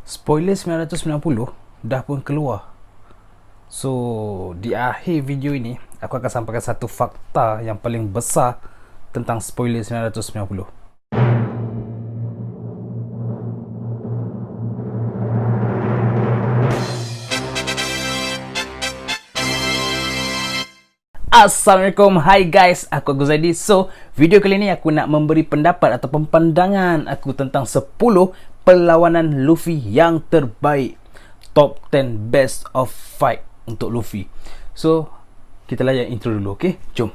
Spoiler 990 dah pun keluar. So, di akhir video ini aku akan sampaikan satu fakta yang paling besar tentang spoiler 990. Assalamualaikum, hai guys, aku Agus Zaidi. So, video kali ini aku nak memberi pendapat ataupun pandangan aku tentang 10 perlawanan Luffy yang terbaik. Top 10 best of fight untuk Luffy. So, kita layan intro dulu, okay? Jom.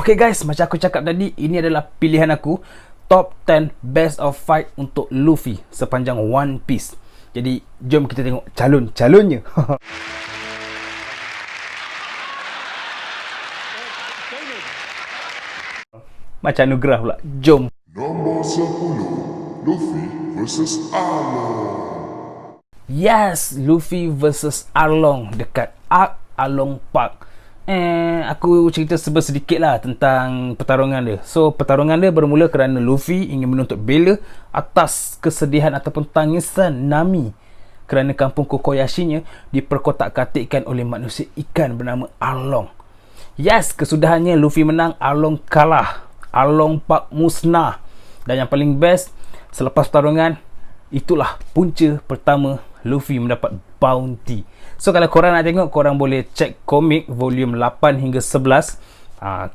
Okay guys, macam aku cakap tadi, ini adalah pilihan aku top 10 best of fight untuk Luffy sepanjang One Piece. Jadi jom kita tengok calon-calonnya. Macam anugerah pula. Jom. Nombor 10, Luffy vs Arlong. Yes, Luffy vs Arlong dekat Arc Arlong Park. Aku cerita sedikit lah tentang pertarungan dia. So, pertarungan dia bermula kerana Luffy ingin menuntut bela atas kesedihan ataupun tangisan Nami kerana kampung Kokoyashinya diperkotak-katikkan oleh manusia ikan bernama Arlong. Yes, kesudahannya Luffy menang, Arlong kalah. Arlong Park musnah. Dan yang paling best, selepas pertarungan, itulah punca pertama Luffy mendapat bounty. So kalau korang nak tengok, korang boleh check komik volume 8 hingga 11,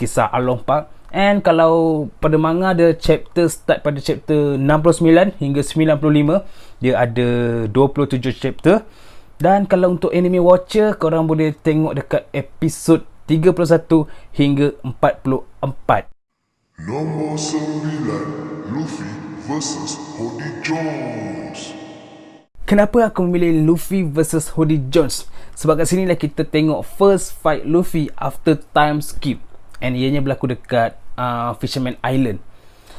kisah Arlong Park. And kalau pada manga ada chapter start pada chapter 69 hingga 95, dia ada 27 chapter. Dan kalau untuk anime watcher, korang boleh tengok dekat episod 31 hingga 44. Nombor 9, Luffy vs Hody Jones. Kenapa aku memilih Luffy vs Hody Jones? Sebab kat sini lah kita tengok first fight Luffy after time skip. And ianya berlaku dekat Fisherman Island.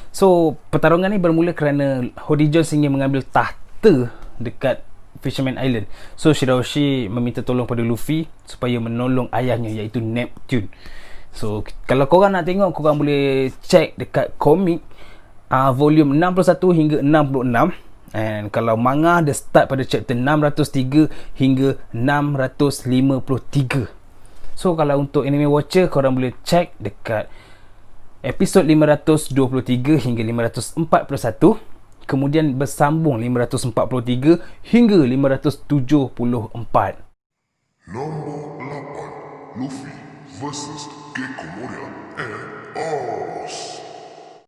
So, pertarungan ni bermula kerana Hody Jones ingin mengambil tahta dekat Fisherman Island. So, Shirahoshi meminta tolong pada Luffy supaya menolong ayahnya, iaitu Neptune. So, kalau korang nak tengok, korang boleh check dekat komik volume 61 hingga 66. And kalau manga dia start pada chapter 603 hingga 653. So kalau untuk anime watcher, korang boleh check dekat episod 523 hingga 541. Kemudian bersambung 543 hingga 574. Nombor 8, Luffy vs Gecko Moria and Oars.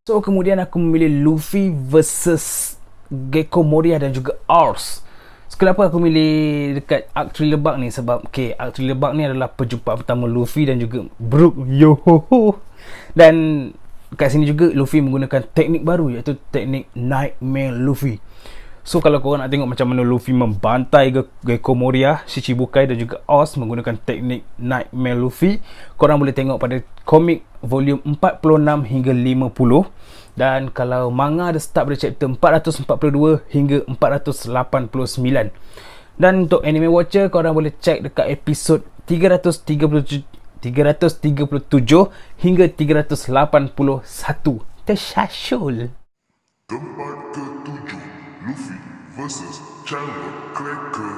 So kemudian aku memilih Luffy versus Gecko Moria dan juga Oars. So, kenapa aku milih dekat Arc Thriller Bark ni? Sebab Arc Thriller Bark ni adalah perjumpaan pertama Luffy dan juga Brook. Dan kat sini juga Luffy menggunakan teknik baru, iaitu teknik Nightmare Luffy. So kalau korang nak tengok macam mana Luffy membantai Gecko Moria, Shichibukai dan juga Oars menggunakan teknik Nightmare Luffy, korang boleh tengok pada komik volume 46 hingga 50. Dan kalau manga ada start pada chapter 442 hingga 489. Dan untuk anime watcher, korang boleh check dekat episod 337 hingga 381. Tersasul. Tempat ke-7, Luffy vs Chandler Cracker.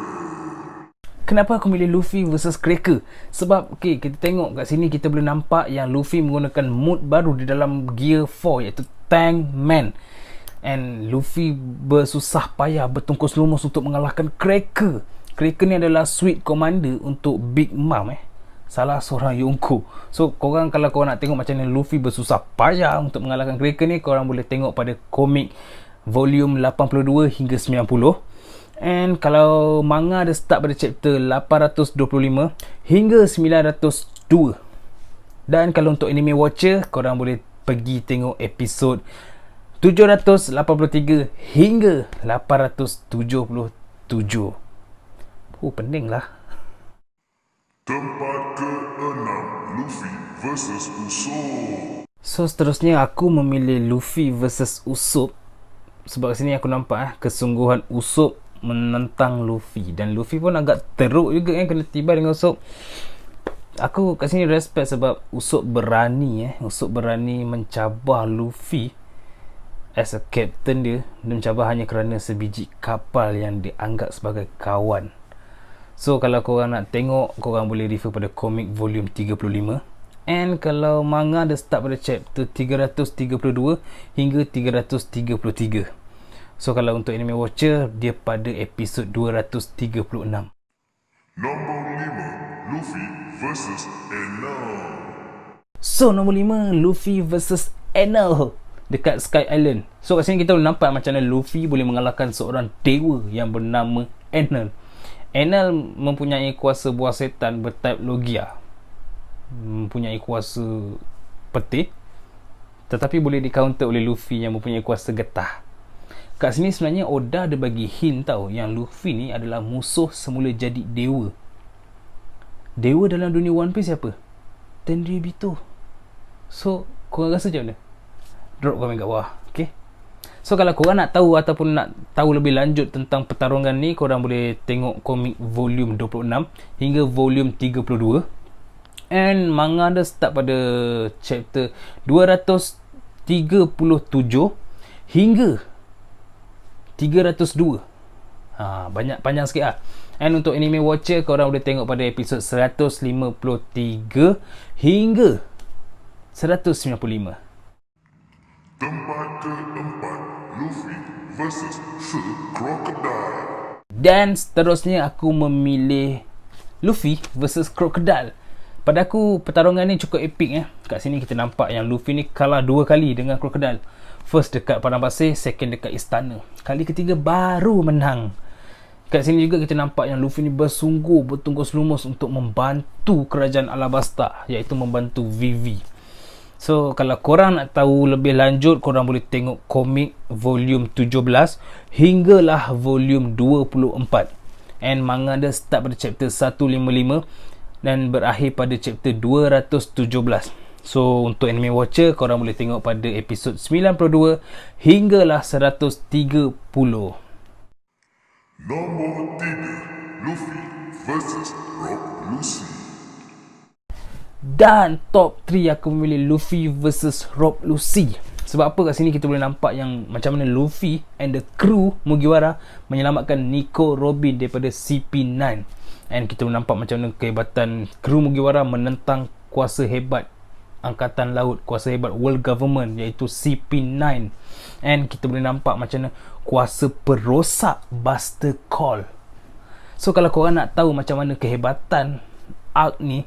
Kenapa aku milih Luffy versus Cracker? Sebab kita tengok kat sini, kita boleh nampak yang Luffy menggunakan mood baru di dalam Gear 4, iaitu Tank Man. And Luffy bersusah payah, bertungkus lumus untuk mengalahkan Cracker. Cracker ni adalah Sweet Commander untuk Big Mom, salah seorang Yonko. So korang, kalau korang nak tengok macam mana Luffy bersusah payah untuk mengalahkan Cracker ni, korang boleh tengok pada komik volume 82 hingga 90. And kalau manga ada start pada chapter 825 hingga 902. Dan kalau untuk anime watcher, korang boleh pergi tengok episod 783 hingga 877. Pening lah. Tempat ke-6, Luffy vs Usopp. So seterusnya aku memilih Luffy versus Usopp sebab kat sini aku nampak kesungguhan Usopp menentang Luffy, dan Luffy pun agak teruk juga kena tiba dengan Usopp. Aku kat sini respect sebab Usopp berani Usopp berani mencabar Luffy as a captain dia, dan mencabar hanya kerana sebiji kapal yang dianggap sebagai kawan. So kalau korang nak tengok, korang boleh refer pada komik volume 35. And kalau manga dia start pada chapter 332 hingga 333. So kalau untuk anime watcher, dia pada episod 236. Nombor 5, Luffy versus Enel. So nombor 5, Luffy versus Enel dekat Sky Island. So kat sini kita boleh nampak macam mana Luffy boleh mengalahkan seorang dewa yang bernama Enel. Enel mempunyai kuasa buah setan bertype Logia, mempunyai kuasa peti, tetapi boleh di counter oleh Luffy yang mempunyai kuasa getah. Kat sini sebenarnya Oda ada bagi hint tau, yang Luffy ni adalah musuh semula jadi dewa. Dewa dalam dunia One Piece siapa? Tenryubito. So korang rasa macam mana? Drop komen kat bawah. Okay, so kalau korang nak tahu ataupun nak tahu lebih lanjut tentang pertarungan ni, korang boleh tengok komik volume 26 hingga volume 32. And manga dia start pada chapter 237 hingga 302. Banyak, panjang sikit lah. And untuk anime watcher, korang boleh tengok pada episod 153 hingga 195. Tempat keempat, Luffy versus The Crocodile. Dan seterusnya aku memilih Luffy versus Crocodile. Pada aku pertarungan ni cukup epik. Kat sini kita nampak yang Luffy ni kalah 2 kali dengan Crocodile. First dekat padang pasir, second dekat istana. Kali ketiga baru menang. Kat sini juga kita nampak yang Luffy ni bersungguh bertungkus lumus untuk membantu kerajaan Alabasta, iaitu membantu Vivi. So kalau korang nak tahu lebih lanjut, korang boleh tengok komik volume 17 hinggalah volume 24. And manga dia start pada chapter 155 dan berakhir pada chapter 217. So untuk anime watcher, korang boleh tengok pada episod 92 hinggalah 130. Nombor 3, Luffy versus Rock Lucy. Dan top 3 aku memilih Luffy versus Rob Lucy. Sebab apa kat sini kita boleh nampak yang macam mana Luffy and the crew Mugiwara menyelamatkan Nico Robin daripada CP9. And kita boleh nampak macam mana kehebatan kru Mugiwara menentang kuasa hebat angkatan laut, kuasa hebat world government, iaitu CP9. And kita boleh nampak macam mana kuasa perosak Buster Call. So kalau korang nak tahu macam mana kehebatan arc ni,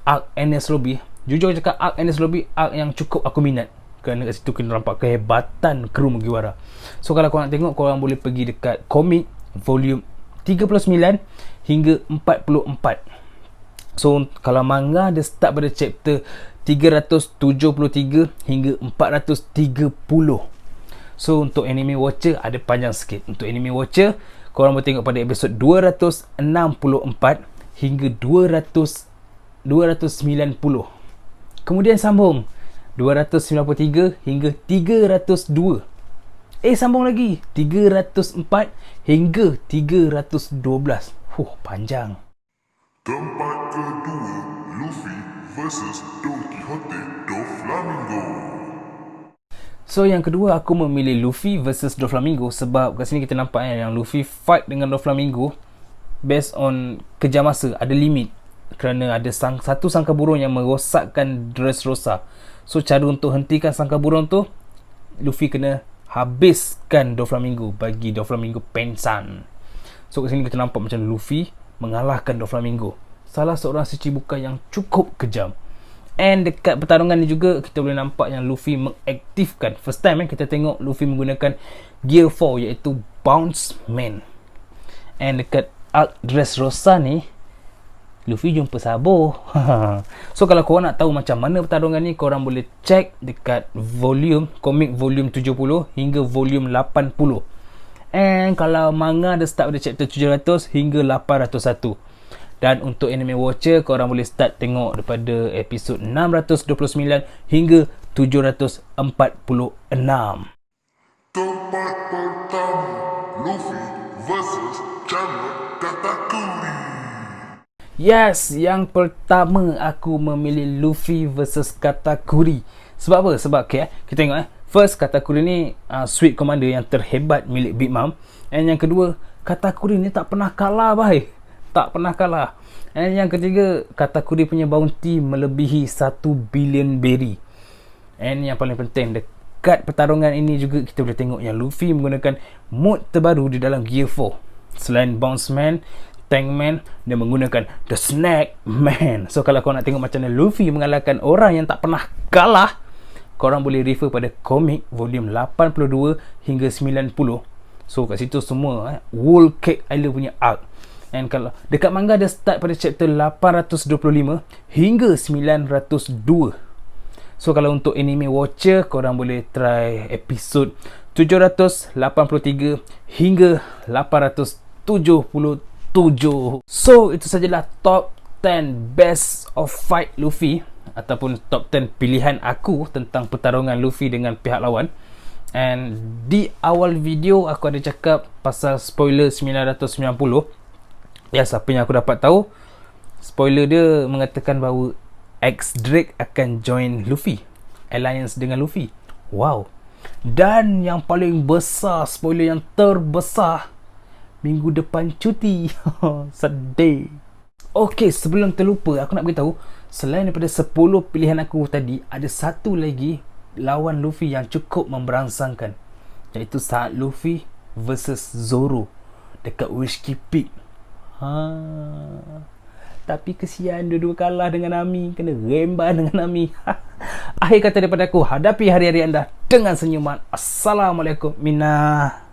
arc Enies Lobby, jujur cakap arc Enies Lobby arc yang cukup aku minat, kerana kat situ kita nampak kehebatan kru Mugiwara. So kalau korang nak tengok, korang boleh pergi dekat komik volume 39 hingga 44. So kalau manga dia start pada chapter 373 hingga 430. So untuk anime watcher ada panjang sikit. Untuk anime watcher, korang boleh tengok pada episod 264 hingga 290. Kemudian sambung 293 hingga 302. Sambung lagi 304 hingga 312. Panjang. Tempat kedua, Luffy versus Don Quixote Doflamingo. So yang kedua aku memilih Luffy versus Doflamingo, sebab kat sini kita nampak yang Luffy fight dengan Doflamingo based on kejam masa, ada limit, kerana ada satu sangka burung yang merosakkan Dressrosa. So cara untuk hentikan sangka burung tu, Luffy kena habiskan Doflamingo, bagi Doflamingo pensan. So kat sini kita nampak macam Luffy mengalahkan Doflamingo, salah seorang Shichibukai yang cukup kejam. And dekat pertarungan ni juga kita boleh nampak yang Luffy mengaktifkan, first time kita tengok Luffy menggunakan Gear 4, iaitu Bounce Man. And dekat arc Dressrosa ni, Luffy jumpa Sabo. So kalau korang nak tahu macam mana pertarungan ni, korang boleh check dekat komik volume 70 hingga volume 80. And kalau manga dia start pada chapter 700 hingga 801. Dan untuk anime watcher, korang boleh start tengok daripada episod 629 hingga 746. Tempat pertama, Luffy versus Charlotte Katakuri. Yes, yang pertama aku memilih Luffy versus Katakuri. Sebab apa? Sebab kita tengok first, Katakuri ni Sweet Commander yang terhebat milik Big Mom. And yang kedua, Katakuri ni tak pernah kalah, bahai. Tak pernah kalah. And yang ketiga, Katakuri punya bounty melebihi 1 billion berry. And yang paling penting, dekat pertarungan ini juga kita boleh tengok yang Luffy menggunakan mod terbaru di dalam Gear 4. Selain Bounce Man, Tank Man, dia menggunakan The Snack Man. So kalau korang nak tengok macam mana Luffy mengalahkan orang yang tak pernah kalah, korang boleh refer pada komik volume 82 hingga 90. So kat situ semua Whole Cake Island punya arc. And kalau dekat manga dia start pada chapter 825 hingga 902. So kalau untuk anime watcher, korang boleh try episod 783 hingga 877. So itu sajalah top 10 best of fight Luffy, ataupun top 10 pilihan aku tentang pertarungan Luffy dengan pihak lawan. And di awal video aku ada cakap pasal spoiler 990. Ya, siapa yang aku dapat tahu, spoiler dia mengatakan bahawa X Drake akan join Luffy, alliance dengan Luffy. Wow. Dan yang paling besar, spoiler yang terbesar, minggu depan cuti. Sedih. Okay, sebelum terlupa, aku nak beritahu, selain daripada 10 pilihan aku tadi, ada satu lagi lawan Luffy yang cukup memberangsangkan, iaitu saat Luffy versus Zoro dekat Whiskey Peak. Tapi kesian dua-dua kalah dengan Nami, kena remban dengan Nami. Akhir kata daripada aku, hadapi hari-hari anda dengan senyuman. Assalamualaikum. Minah.